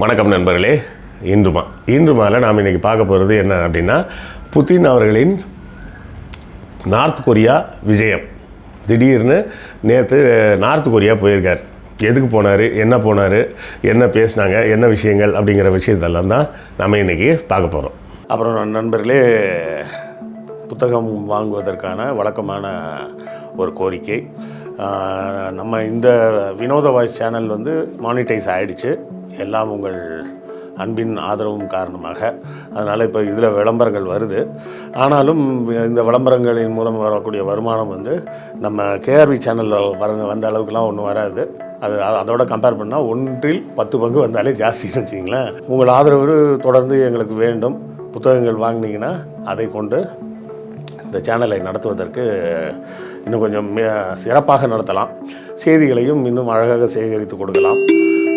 வணக்கம் நண்பர்களே. இன்றுமால நாம் இன்றைக்கி பார்க்க போகிறது என்ன அப்படின்னா, புதின் அவர்களின் நார்த் கொரியா விஜயம். திடீர்னு நேற்று நார்த் கொரியா போயிருக்கார். எதுக்கு போனார், என்ன பேசினாங்க, என்ன விஷயங்கள் அப்படிங்கிற விஷயத்தெல்லாம் தான் நம்ம இன்றைக்கி பார்க்க போகிறோம். அப்புறம் நண்பர்களே, புத்தகம் வாங்குவதற்கான வழக்கமான ஒரு கோரிக்கை. நம்ம இந்த வினோத வாய்ஸ் சேனல் மானிட்டைஸ் ஆகிடுச்சு, எல்லாம் உங்கள் அன்பின் ஆதரவும் காரணமாக. அதனால் இப்போ இதில் விளம்பரங்கள் வருது. ஆனாலும் இந்த விளம்பரங்களின் மூலம் வரக்கூடிய வருமானம் நம்ம கேஆர்வி சேனலில் வந்த அளவுக்குலாம் ஒன்றும் வராது. அதோட கம்பேர் பண்ணால் 1/10 பங்கு வந்தாலே ஜாஸ்தின்னு வச்சிங்களேன். உங்கள் ஆதரவு தொடர்ந்து எங்களுக்கு வேண்டும். புத்தகங்கள் வாங்கினீங்கன்னா அதை கொண்டு இந்த சேனலை நடத்துவதற்கு இன்னும் கொஞ்சம் சிறப்பாக நடத்தலாம். செய்திகளையும் இன்னும் அழகாக சேகரித்து கொடுக்கலாம்.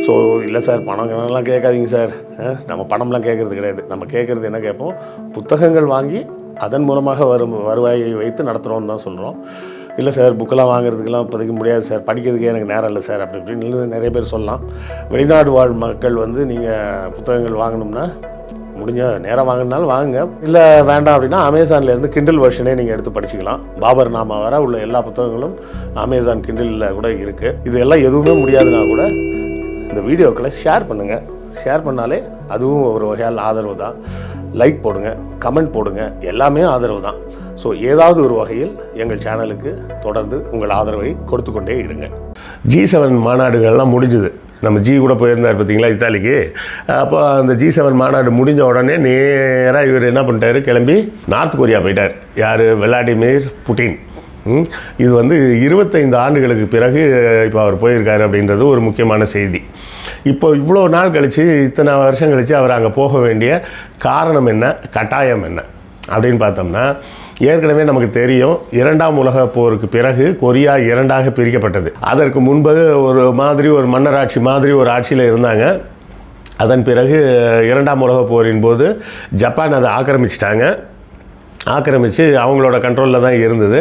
ஸோ இல்லை சார், பணம்லாம் கேட்காதீங்க சார். நம்ம பணம்லாம் கேட்குறது கிடையாது. நம்ம கேட்குறது என்ன கேட்போம், புத்தகங்கள் வாங்கி அதன் மூலமாக வருவாயை வைத்து நடத்துகிறோன்னு தான் சொல்கிறோம். இல்லை சார், புக்கெல்லாம் வாங்குறதுக்கெல்லாம் இப்போதைக்கு முடியாது சார், படிக்கிறதுக்கே எனக்கு நேரம் இல்லை சார் அப்படி இப்படின்னு நிறைய பேர் சொல்லலாம். வெளிநாடு வாழ் மக்கள் நீங்கள் புத்தகங்கள் வாங்கணும்னா முடிஞ்ச நேரம் வாங்கினாலும் வாங்குங்க. இல்லை வேண்டாம் அப்படின்னா அமேசான்லேருந்து கிண்டில் வெர்ஷனே நீங்கள் எடுத்து படிச்சுக்கலாம். பாபர் நாமா வர உள்ள எல்லா புத்தகங்களும் அமேசான் கிண்டிலில் கூட இருக்குது. இது எல்லாம் எதுவுமே முடியாதுன்னா கூட இந்த வீடியோக்களை ஷேர் பண்ணுங்கள். ஷேர் பண்ணாலே அதுவும் ஒரு வகையால் ஆதரவு தான். லைக் போடுங்க, கமெண்ட் போடுங்க, எல்லாமே ஆதரவு தான். ஸோ ஏதாவது ஒரு வகையில் எங்கள் சேனலுக்கு தொடர்ந்து உங்கள் ஆதரவை கொடுத்து கொண்டே இருங்க. G7 மாநாடுகள்லாம் முடிஞ்சுது. நம்ம கூட போயிருந்தார் பார்த்தீங்களா, இத்தாலிக்கு. அப்போ அந்த G7 மாநாடு முடிஞ்ச உடனே நேராக இவர் என்ன பண்ணிட்டார், கிளம்பி நார்த் கொரியா போயிட்டார். யார்? Vladimir Putin. இது 25 ஆண்டுகளுக்கு பிறகு இப்போ அவர் போயிருக்காரு அப்படின்றது ஒரு முக்கியமான செய்தி. இப்போ இவ்வளோ நாள் கழித்து, இத்தனை வருஷம் கழித்து அவர் அங்கே போக வேண்டிய காரணம் என்ன, கட்டாயம் என்ன அப்படின்னு பார்த்தோம்னா, ஏற்கனவே நமக்கு தெரியும், 2ஆம் உலகப் போருக்கு பிறகு கொரியா 2ஆக பிரிக்கப்பட்டது. அதற்கு முன்பு ஒரு மன்னராட்சி மாதிரி ஒரு ஆட்சியில் இருந்தாங்க. அதன் பிறகு 2ஆம் உலகப் போரின் போது ஜப்பான் அதை ஆக்கிரமித்து அவங்களோட கண்ட்ரோலில் தான் இருந்தது.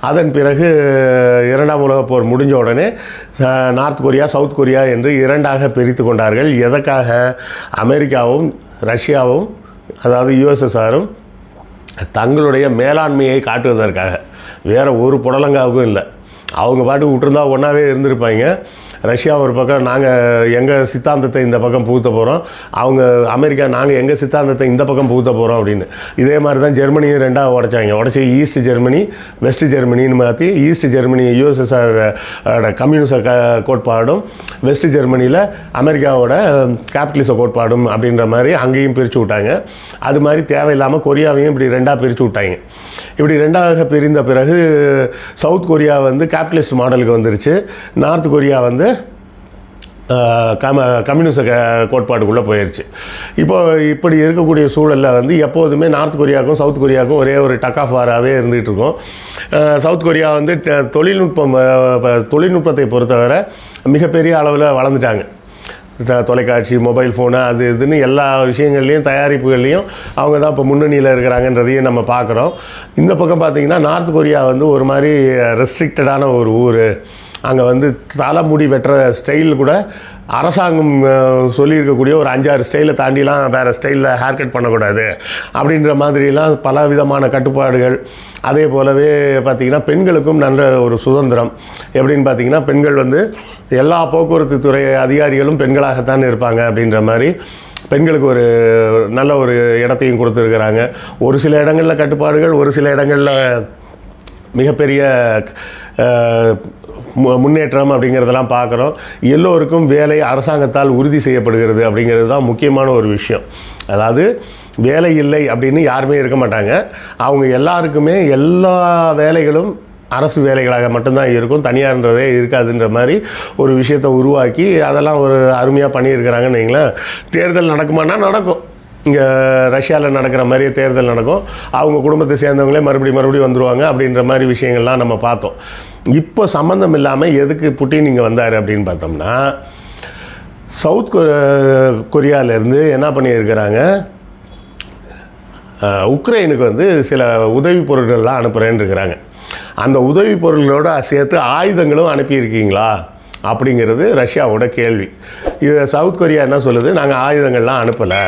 அதன் பிறகு 2ஆம் உலகப் போர் முடிஞ்ச உடனே நார்த் கொரியா, சவுத் கொரியா என்று 2ஆக பிரித்து கொண்டார்கள். எதற்காக? அமெரிக்காவும் ரஷ்யாவும், அதாவது USSRம் தங்களுடைய மேலாண்மையை காட்டுவதற்காக. வேறு ஒரு புடலங்காவுக்கும் இல்லை. அவங்க பாட்டுக்கு விட்டுருந்தா ஒன்றாவே இருந்திருப்பாங்க. ரஷ்யா ஒரு பக்கம், நாங்கள் எங்கள் சித்தாந்தத்தை இந்த பக்கம் புகுத்த போகிறோம், அமெரிக்கா நாங்கள் எங்கள் சித்தாந்தத்தை இந்த பக்கம் புகுத்த போகிறோம் அப்படின்னு. இதே மாதிரி தான் ஜெர்மனியும் 2ஆக உடச்சி ஈஸ்ட் ஜெர்மனி, வெஸ்ட் ஜெர்மனின்னு மாற்றி, ஈஸ்ட் ஜெர்மனி USSR கம்யூனிச கோட்பாடும், வெஸ்ட் ஜெர்மனியில் அமெரிக்காவோட கேபிட்டலிச கோட்பாடும் அப்படின்ற மாதிரி அங்கேயும் பிரித்து விட்டாங்க. அது மாதிரி தேவையில்லாமல் கொரியாவையும் இப்படி 2ஆக பிரித்து விட்டாங்க. இப்படி 2ஆக பிரிந்த பிறகு சவுத் கொரியா கேபிட்டலிஸ்ட் மாடலுக்கு வந்துருச்சு. நார்த் கொரியா கம்யூனிச கோட்பாடுக்குள்ளே போயிடுச்சு. இப்படி இருக்கக்கூடிய சூழலில் எப்போதுமே நார்த் கொரியாவுக்கும் சவுத் கொரியாவுக்கும் ஒரே ஒரு டக் ஆஃப் வாராகவே இருந்துகிட்டு இருக்கும். சவுத் கொரியா தொழில்நுட்பத்தை பொறுத்தவரை மிகப்பெரிய அளவில் வளர்ந்துட்டாங்க. தொலைக்காட்சி, மொபைல் ஃபோனு, அது இதுன்னு எல்லா விஷயங்கள்லேயும், தயாரிப்புகள்லேயும் அவங்க தான் இப்போ முன்னணியில் இருக்கிறாங்கன்றதையும் நம்ம பார்க்குறோம். இந்த பக்கம் பார்த்திங்கன்னா நார்த் கொரியா ஒரு மாதிரி ரெஸ்ட்ரிக்டடான ஒரு ஊர். அங்கே தலைமுடி வெட்டுற ஸ்டைல் கூட அரசாங்கம் சொல்லியிருக்கக்கூடிய ஒரு 5-6 ஸ்டைலை தாண்டிலாம் வேறு ஸ்டைலில் ஹேர் கட் பண்ணக்கூடாது அப்படின்ற மாதிரிலாம் பல விதமான கட்டுப்பாடுகள். அதே போலவே பார்த்திங்கன்னா பெண்களுக்கும் நல்ல ஒரு சுதந்திரம். எப்படின்னு பார்த்திங்கன்னா, பெண்கள் எல்லா போக்குவரத்து துறை அதிகாரிகளும் பெண்களாகத்தான் இருப்பாங்க அப்படின்ற மாதிரி பெண்களுக்கு ஒரு நல்ல ஒரு இடத்தையும் கொடுத்துருக்குறாங்க. ஒரு சில இடங்களில் கட்டுப்பாடுகள், ஒரு சில இடங்களில் மிகப்பெரிய முன்னேற்றம் அப்படிங்கிறதெல்லாம் பார்க்குறோம். எல்லோருக்கும் வேலை அரசாங்கத்தால் உறுதி செய்யப்படுகிறது அப்படிங்கிறது தான் முக்கியமான ஒரு விஷயம். அதாவது வேலை இல்லை அப்படின்னு யாருமே இருக்க மாட்டாங்க. அவங்க எல்லாருக்குமே எல்லா வேலைகளும் அரசு வேலைகளாக மட்டும்தான் இருக்கும், தனியார்ன்றதே இருக்காதுன்ற மாதிரி ஒரு விஷயத்தை உருவாக்கி அதெல்லாம் ஒரு அருமையாக பண்ணியிருக்கிறாங்கன்னு வைங்களேன். தேர்தல் நடக்குமானா நடக்கும். இங்கே ரஷ்யாவில் நடக்கிற மாதிரியே தேர்தல் நடக்கும். அவங்க குடும்பத்தை சேர்ந்தவங்களே மறுபடியும் வந்துடுவாங்க அப்படின்ற மாதிரி விஷயங்கள்லாம் நம்ம பார்த்தோம். இப்போ சம்மந்தம் இல்லாமல் எதுக்கு புட்டின் இங்கே வந்தார் அப்படின்னு பார்த்தோம்னா, சவுத் கொரியாவிலேருந்து என்ன பண்ணியிருக்கிறாங்க, உக்ரைனுக்கு சில உதவி பொருட்கள்லாம் அனுப்புகிறேன்னு இருக்கிறாங்க. அந்த உதவி பொருள்களோடு சேர்த்து ஆயுதங்களும் அனுப்பியிருக்கீங்களா அப்படிங்கிறது ரஷ்யாவோட கேள்வி. இது சவுத் கொரியா என்ன சொல்லுது, நாங்கள் ஆயுதங்கள்லாம் அனுப்பலை,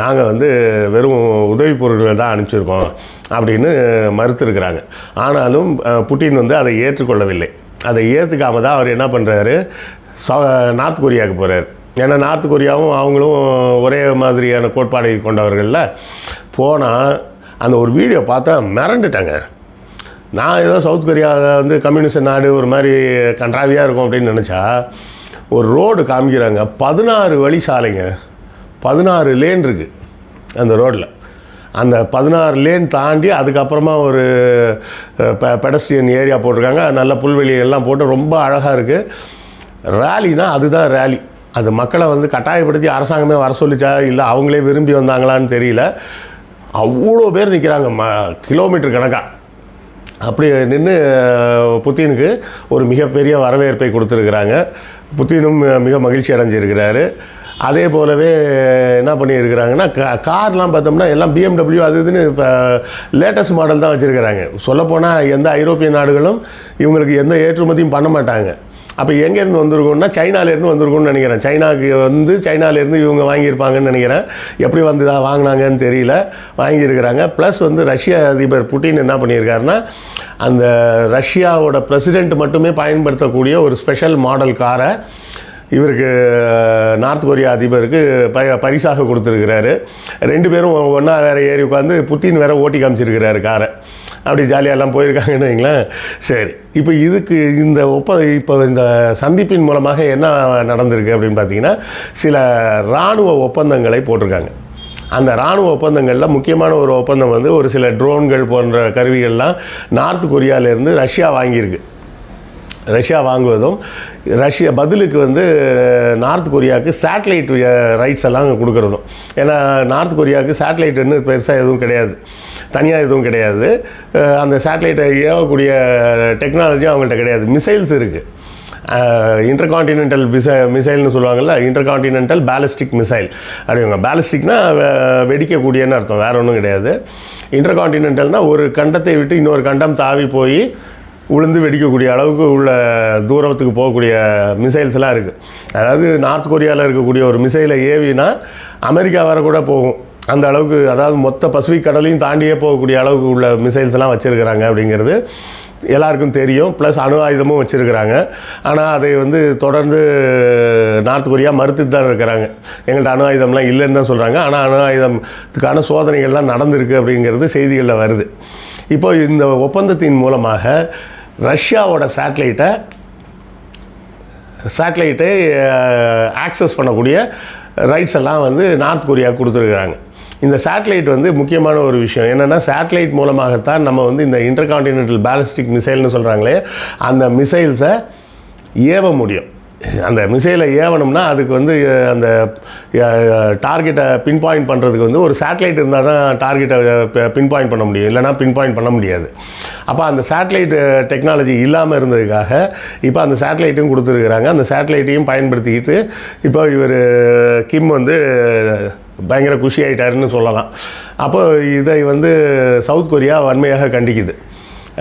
நாங்கள் வந்து வெறும் உதவி பொருட்கள் தான் அனுப்பிச்சிருக்கோம் அப்படின்னு மறுத்துருக்கிறாங்க. ஆனாலும் புட்டின் வந்து அதை ஏற்றுக்கொள்ளவில்லை. அதை ஏற்றுக்காம தான் அவர் என்ன பண்ணுறாரு, நார்த் கொரியாவுக்கு போகிறார். ஏன்னா நார்த் கொரியாவும் அவங்களும் ஒரே மாதிரியான கோட்பாடை கொண்டவர்களில் போனால் அந்த ஒரு வீடியோ பார்த்தா மிரண்டுட்டாங்க. நான் ஏதோ சவுத் கொரியா வந்து கம்யூனிஸ்ட் நாடு ஒரு மாதிரி கன்றாவியாக இருக்கும் அப்படின்னு நினச்சா, ஒரு ரோடு காமிக்கிறாங்க, 16 வழி சாலைங்க, 16 லேன் இருக்குது அந்த ரோட்டில். அந்த 16 லேன் தாண்டி அதுக்கப்புறமா ஒரு பெடஸ்ட்ரியன் ஏரியா போட்டிருக்காங்க, நல்ல புல்வெளியெல்லாம் போட்டு ரொம்ப அழகாக இருக்குது. ரேலினா அதுதான் ரேலி. அது மக்களை வந்து கட்டாயப்படுத்தி அரசாங்கமே வர சொல்லிச்சா இல்லை அவங்களே விரும்பி வந்தாங்களான்னு தெரியல. அவ்வளோ பேர் நிற்கிறாங்க, கிலோமீட்டர் கணக்காக. அப்படி நின்று புத்தினுக்கு ஒரு மிகப்பெரிய வரவேற்பை கொடுத்துருக்குறாங்க. புத்தினும் மிக மகிழ்ச்சி அடைஞ்சிருக்கிறாரு. அதே போலவே என்ன பண்ணியிருக்கிறாங்கன்னா, கார்லாம் பார்த்தோம்னா எல்லாம் BMW அது இதுன்னு இப்போ லேட்டஸ்ட் மாடல் தான் வச்சுருக்கிறாங்க. சொல்லப்போனால் எந்த ஐரோப்பிய நாடுகளும் இவங்களுக்கு எந்த ஏற்றுமதியும் பண்ண மாட்டாங்க. அப்போ எங்கேருந்து வந்திருக்கோம்னா சைனாலேருந்து வந்திருக்கும்னு நினைக்கிறேன். சைனாலேருந்து இவங்க வாங்கியிருப்பாங்கன்னு நினைக்கிறேன். எப்படி வந்து தான் வாங்கினாங்கன்னு தெரியல, வாங்கியிருக்கிறாங்க. ப்ளஸ் வந்து ரஷ்ய அதிபர் புட்டின் என்ன பண்ணியிருக்காருன்னா, அந்த ரஷ்யாவோட பிரசிடெண்ட் மட்டுமே பயன்படுத்தக்கூடிய ஒரு ஸ்பெஷல் மாடல் காரை இவருக்கு நார்த் கொரியா அதிபருக்கு பரிசாக கொடுத்துருக்கிறாரு. 2 பேரும் ஒன்றா வேறு ஏறி உட்காந்து புட்டின் வேறு ஓட்டி காமிச்சிருக்கிறாரு காரை. அப்படி ஜாலியாகலாம் போயிருக்காங்கன்னு வைங்களேன். சரி, இப்போ இதுக்கு இப்போ இந்த சந்திப்பின் மூலமாக என்ன நடந்திருக்கு அப்படின்னு பார்த்தீங்கன்னா, சில இராணுவ ஒப்பந்தங்களை போட்டிருக்காங்க. அந்த இராணுவ ஒப்பந்தங்களில் முக்கியமான ஒரு ஒப்பந்தம் வந்து ஒரு சில ட்ரோன்கள் போன்ற கருவிகள்லாம் நார்த் கொரியாவிலேருந்து ரஷ்யா வாங்கியிருக்கு. ரஷ்யா வாங்குவதும் ரஷ்யா பதிலுக்கு வந்து நார்த் கொரியாவுக்கு சேட்டலைட் ரைட்ஸ் எல்லாம் கொடுக்குறதும். ஏன்னா நார்த் கொரியாவுக்கு சேட்டலைட்டுன்னு பெருசாக எதுவும் கிடையாது, தனியாக எதுவும் கிடையாது. அந்த சேட்டலைட்டை ஏவக்கூடிய டெக்னாலஜியும் அவங்கள்ட்ட கிடையாது. மிசைல்ஸ் இருக்குது, இன்டர்கான்டினென்டல் மிசைல்னு சொல்லுவாங்கள்ல, இன்டர்கான்டினென்டல் பேலிஸ்டிக் மிசைல் அப்படிங்க. பேலிஸ்டிக்னால் வெடிக்கக்கூடியன்னு அர்த்தம், வேறு ஒன்றும் கிடையாது. இன்டர்கான்டினென்டல்னால் ஒரு கண்டத்தை விட்டு இன்னொரு கண்டம் தாவி போய் உளுந்து வெடிக்கக்கூடிய அளவுக்கு உள்ள தூரத்துக்கு போகக்கூடிய மிசைல்ஸ்லாம் இருக்குது. அதாவது நார்த் கொரியாவில் இருக்கக்கூடிய ஒரு மிசைலை ஏவினா அமெரிக்கா வர கூட போகும் அந்த அளவுக்கு. அதாவது மொத்த பசிபிக் கடலையும் தாண்டியே போகக்கூடிய அளவுக்கு உள்ள மிசைல்ஸ்லாம் வச்சுருக்கிறாங்க அப்படிங்கிறது எல்லாருக்கும் தெரியும். ப்ளஸ் அணு ஆயுதமும் வச்சுருக்கிறாங்க. ஆனால் அதை வந்து தொடர்ந்து நார்த் கொரியா மறுத்துட்டு தான் இருக்கிறாங்க. எங்கள்கிட்ட அணு ஆயுதம்லாம் இல்லைன்னு தான் சொல்கிறாங்க. ஆனால் அணு ஆயுதத்துக்கான சோதனைகள்லாம் நடந்திருக்கு அப்படிங்கிறது செய்திகளில் வருது. இப்போ இந்த ஒப்பந்தத்தின் மூலமாக ரஷ்யாவோட சேட்டலைட்டை ஆக்சஸ் பண்ணக்கூடிய ரைட்ஸ் எல்லாம் வந்து நார்த் கொரியா கொடுத்துருக்குறாங்க. இந்த சேட்டலைட் வந்து முக்கியமான ஒரு விஷயம் என்னென்னா, சேட்டலைட் மூலமாகத்தான் நம்ம வந்து இந்த இன்டர்கான்டினென்டல் பேலிஸ்டிக் மிசைல்னு சொல்கிறாங்களே அந்த மிசைல்ஸை ஏவ முடியும். அந்த மிசைலை ஏவணும்னா அதுக்கு வந்து அந்த டார்கெட்டை பின் பாயிண்ட் பண்ணுறதுக்கு வந்து ஒரு சேட்டலைட் இருந்தால் தான் டார்கெட்டை பின் பாயிண்ட் பண்ண முடியும், இல்லைனா பின் பாயிண்ட் பண்ண முடியாது. அப்போ அந்த சேட்டலைட் டெக்னாலஜி இல்லாமல் இருந்ததுக்காக இப்போ அந்த சேட்டலைட்டும் கொடுத்துருக்குறாங்க. அந்த சேட்டலைட்டையும் பயன்படுத்திக்கிட்டு இப்போ இவர் கிம் வந்து பயங்கர குஷி ஆகிட்டாருன்னு சொல்லலாம். அப்போ இதை வந்து சவுத் கொரியா வன்மையாக கண்டிக்குது.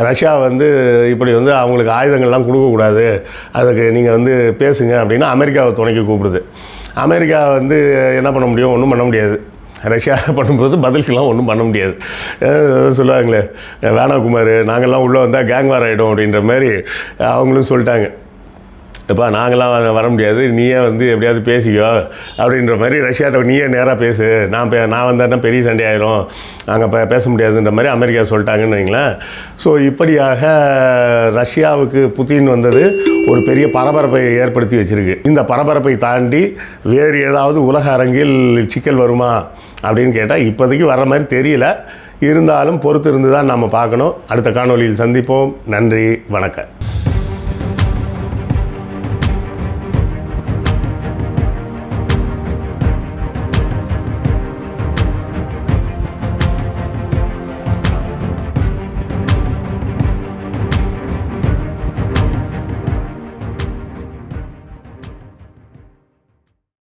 ரஷ்யா வந்து இப்படி வந்து அவங்களுக்கு ஆயுதங்கள்லாம் கொடுக்கக்கூடாது, அதுக்கு நீங்கள் வந்து பேசுங்க அப்படின்னு அமெரிக்காவை துணைக்கு கூப்பிடுது. அமெரிக்கா வந்து என்ன பண்ண முடியும், ஒன்றும் பண்ண முடியாது. ரஷ்யா பண்ணும்போது பதிலுக்கெல்லாம் ஒன்றும் பண்ண முடியாது. சொல்லுவாங்களே, வேணா குமார், நாங்கள்லாம் உள்ளே வந்தால் கேங் வார் ஆகிடும் அப்படின்ற மாதிரி அவங்களும் சொல்லிட்டாங்க. இப்போ நாங்களாம் வர முடியாது, நீயே வந்து எப்படியாவது பேசிக்கோ அப்படின்ற மாதிரி ரஷ்யாட்ட நீயே நேராக பேசு, நான் வந்தேன்னா பெரிய சண்டை ஆயிரும், நாங்கள் பேச முடியாதுன்ற மாதிரி அமெரிக்கா சொல்லிட்டாங்கன்னு வைங்களேன். ஸோ இப்படியாக ரஷ்யாவுக்கு புதின் வந்தது ஒரு பெரிய பரபரப்பை ஏற்படுத்தி வச்சுருக்கு. இந்த பரபரப்பை தாண்டி வேறு ஏதாவது உலக அரங்கில் சிக்கல் வருமா அப்படின்னு கேட்டால் இப்போதைக்கு வர மாதிரி தெரியல. இருந்தாலும் பொறுத்து இருந்து தான் நம்ம பார்க்கணும். அடுத்த காணொலியில் சந்திப்போம். நன்றி, வணக்கம்.